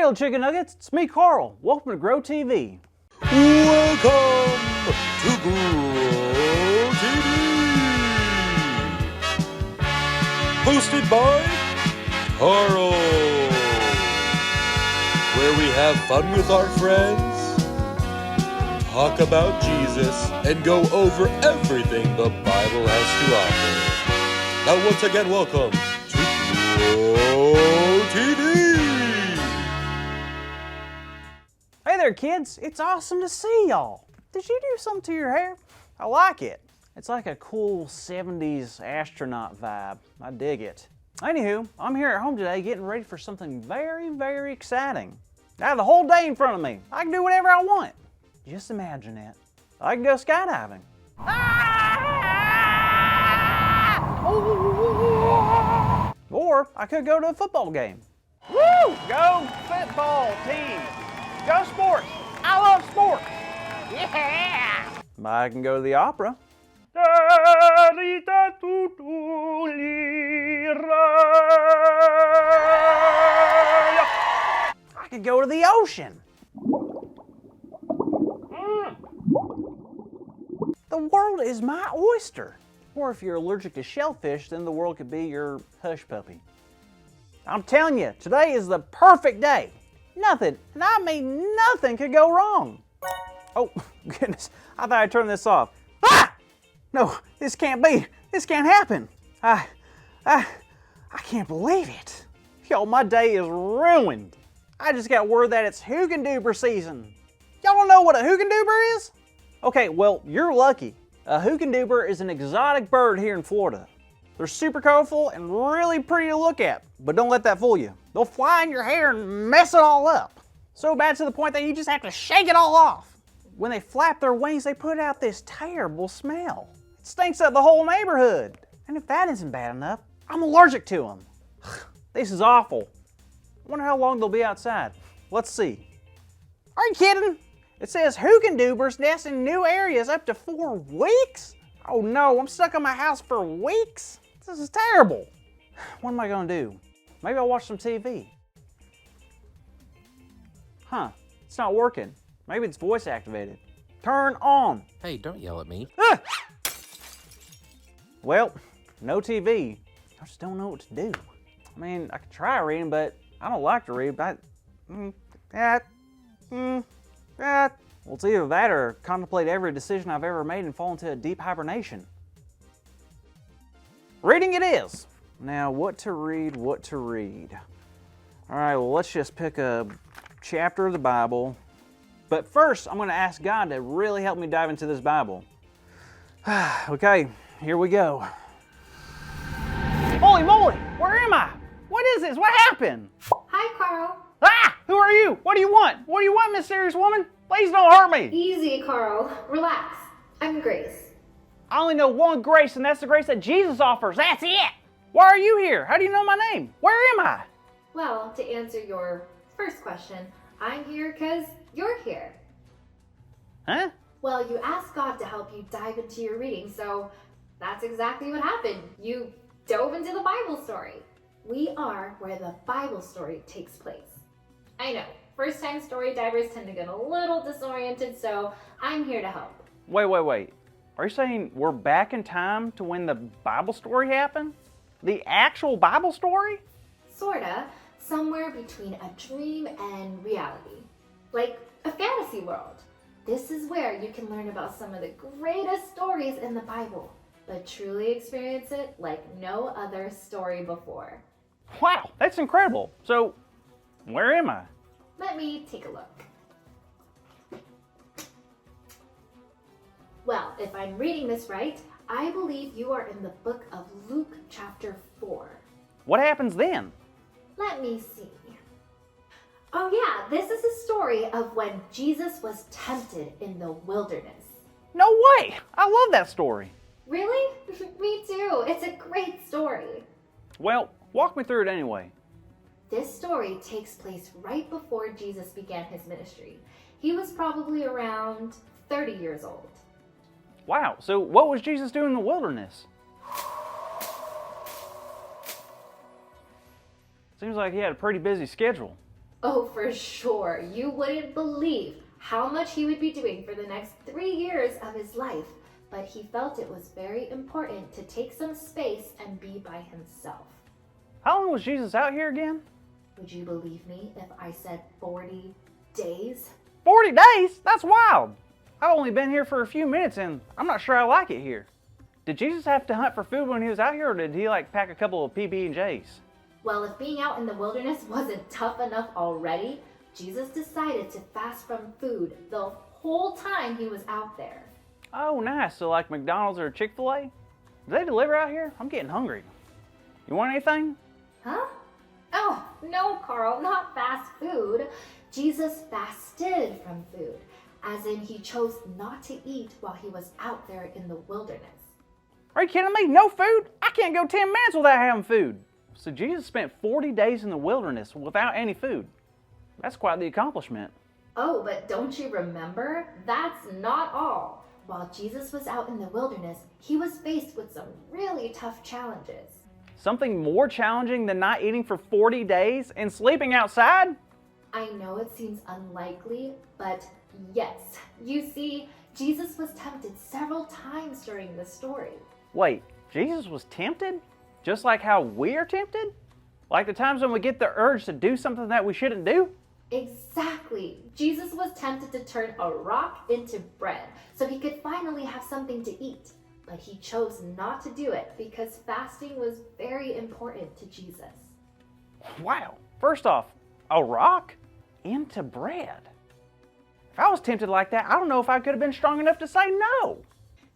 little chicken nuggets, it's me, Carl. Welcome to Grow TV. Welcome to Grow TV. Hosted by Carl. Where we have fun with our friends, talk about Jesus, and go over everything the Bible has to offer. Now once again, welcome to Grow TV. Hey there, kids. It's awesome to see y'all. Did you do something to your hair? I like it. It's like a cool 70s astronaut vibe. I dig it. Anywho, I'm here at home today getting ready for something very, very exciting. I have the whole day in front of me. I can do whatever I want. Just imagine it. I can go skydiving. Or I could go to a football game. Woo! Go football team! Go sports! I love sports! Yeah! I can go to the opera. I could go to the ocean. The world is my oyster. Or if you're allergic to shellfish, then the world could be your hush puppy. I'm telling you, today is the perfect day. Nothing, and I mean nothing, could go wrong. Oh, goodness, I thought I turned this off. Ah! No, this can't be. This can't happen. I can't believe it. Yo, my day is ruined. I just got word that it's Hoogenduber season. Y'all don't know what a Hoogenduber is? Okay, well, you're lucky. A Hoogenduber is an exotic bird here in Florida. They're super colorful and really pretty to look at, but don't let that fool you. They'll fly in your hair and mess it all up. So bad to the point that you just have to shake it all off. When they flap their wings, they put out this terrible smell. It stinks up the whole neighborhood. And if that isn't bad enough, I'm allergic to them. This is awful. I wonder how long they'll be outside. Let's see. Are you kidding? It says Hoogendubers nest in new areas up to 4 weeks? Oh no, I'm stuck in my house for weeks? This is terrible. What am I gonna do? Maybe I'll watch some TV. Huh, it's not working. Maybe it's voice activated. Turn on. Hey, don't yell at me. Ah! Well, no TV. I just don't know what to do. I mean, I could try reading, but I don't like to read. Well, it's either that or contemplate every decision I've ever made and fall into a deep hibernation. Reading it is. Now, what to read, what to read. All right, well, let's just pick a chapter of the Bible. But first, I'm going to ask God to really help me dive into this Bible. Okay, here we go. Holy moly, where am I? What is this? What happened? Hi, Carl. Ah! Who are you? What do you want? What do you want, mysterious woman? Please don't hurt me. Easy, Carl. Relax. I'm Grace. I only know one grace, and that's the grace that Jesus offers. That's it. Why are you here? How do you know my name? Where am I? Well, to answer your first question, I'm here because you're here. Huh? Well, you asked God to help you dive into your reading, so that's exactly what happened. You dove into the Bible story. We are where the Bible story takes place. I know, first-time story divers tend to get a little disoriented, so I'm here to help. Wait. Are you saying we're back in time to when the Bible story happened? The actual Bible story? Sorta, somewhere between a dream and reality. Like a fantasy world. This is where you can learn about some of the greatest stories in the Bible, but truly experience it like no other story before. Wow, that's incredible. So, where am I? Let me take a look. Well, if I'm reading this right, I believe you are in the book of Luke chapter 4. What happens then? Let me see. Oh yeah, this is a story of when Jesus was tempted in the wilderness. No way! I love that story. Really? Me too. It's a great story. Well, walk me through it anyway. This story takes place right before Jesus began his ministry. He was probably around 30 years old. Wow, so what was Jesus doing in the wilderness? Seems like he had a pretty busy schedule. Oh, for sure. You wouldn't believe how much he would be doing for the next 3 years of his life, but he felt it was very important to take some space and be by himself. How long was Jesus out here again? Would you believe me if I said 40 days? 40 days? That's wild. I've only been here for a few minutes and I'm not sure I like it here. Did Jesus have to hunt for food when he was out here, or did he pack a couple of PB&Js? Well, if being out in the wilderness wasn't tough enough already, Jesus decided to fast from food the whole time he was out there. Oh, nice. So like McDonald's or Chick-fil-A? Do they deliver out here? I'm getting hungry. You want anything? Huh? Oh, no, Carl, not fast food. Jesus fasted from food, as in he chose not to eat while he was out there in the wilderness. Are you kidding me? No food? I can't go 10 minutes without having food. So Jesus spent 40 days in the wilderness without any food. That's quite the accomplishment. Oh, but don't you remember? That's not all. While Jesus was out in the wilderness, he was faced with some really tough challenges. Something more challenging than not eating for 40 days and sleeping outside? I know it seems unlikely, but yes. You see, Jesus was tempted several times during the story. Wait, Jesus was tempted? Just like how we are tempted? Like the times when we get the urge to do something that we shouldn't do? Exactly. Jesus was tempted to turn a rock into bread so he could finally have something to eat. But he chose not to do it because fasting was very important to Jesus. Wow. First off, a rock into bread. If I was tempted like that, I don't know if I could have been strong enough to say no.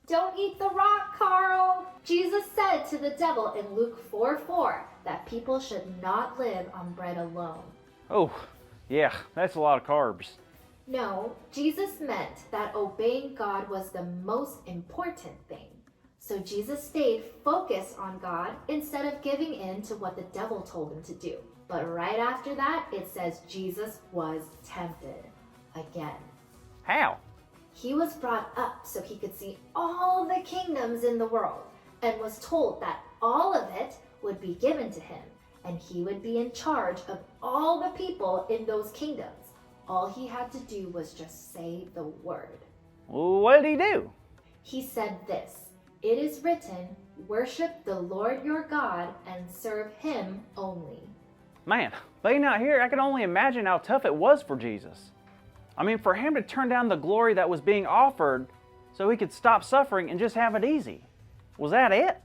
Don't eat the rock, Carl. Jesus said to the devil in Luke 4:4 that people should not live on bread alone. Oh, yeah, that's a lot of carbs. No, Jesus meant that obeying God was the most important thing. So Jesus stayed focused on God instead of giving in to what the devil told him to do. But right after that, it says Jesus was tempted again. How? He was brought up so he could see all the kingdoms in the world and was told that all of it would be given to him and he would be in charge of all the people in those kingdoms. All he had to do was just say the word. Well, what did he do? He said this, "It is written, worship the Lord your God and serve him only." Man, being out here, I can only imagine how tough it was for Jesus. I mean, for him to turn down the glory that was being offered so he could stop suffering and just have it easy. Was that it?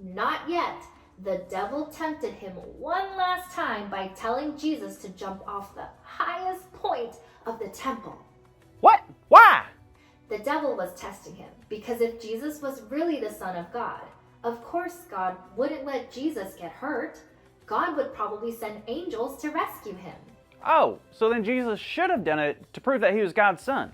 Not yet. The devil tempted him one last time by telling Jesus to jump off the highest point of the temple. What? Why? The devil was testing him because if Jesus was really the Son of God, of course God wouldn't let Jesus get hurt. God would probably send angels to rescue him. Oh, so then Jesus should have done it to prove that he was God's son.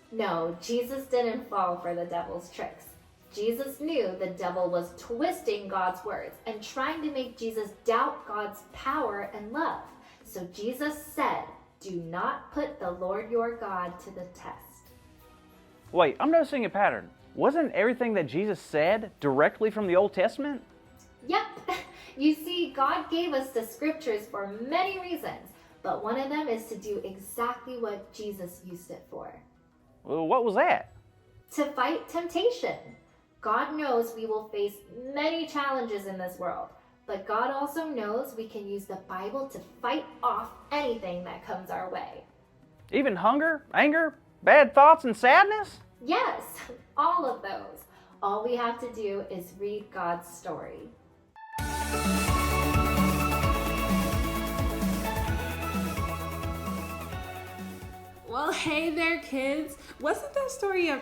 No, Jesus didn't fall for the devil's tricks. Jesus knew the devil was twisting God's words and trying to make Jesus doubt God's power and love. So Jesus said, "Do not put the Lord your God to the test." Wait, I'm noticing a pattern. Wasn't everything that Jesus said directly from the Old Testament? Yep. You see, God gave us the scriptures for many reasons, but one of them is to do exactly what Jesus used it for. Well, what was that? To fight temptation. God knows we will face many challenges in this world, but God also knows we can use the Bible to fight off anything that comes our way. Even hunger, anger, bad thoughts, and sadness? Yes, all of those. All we have to do is read God's story. Well, hey there, kids. Wasn't that story a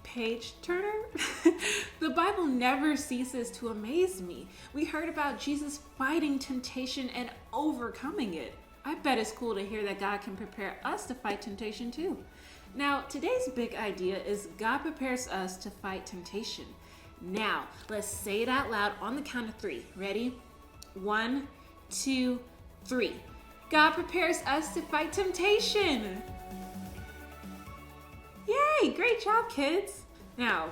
page turner? The Bible never ceases to amaze me. We heard about Jesus fighting temptation and overcoming it. I bet it's cool to hear that God can prepare us to fight temptation too. Now, today's big idea is God prepares us to fight temptation. Now, let's say it out loud on the count of 3. Ready? 1, 2, 3. God prepares us to fight temptation. Yay, great job, kids. Now,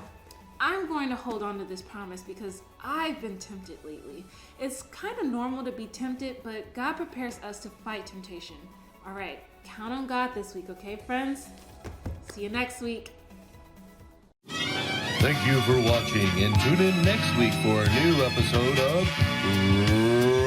I'm going to hold on to this promise because I've been tempted lately. It's kind of normal to be tempted, but God prepares us to fight temptation. All right, count on God this week, okay, friends? See you next week. Thank you for watching, and tune in next week for a new episode of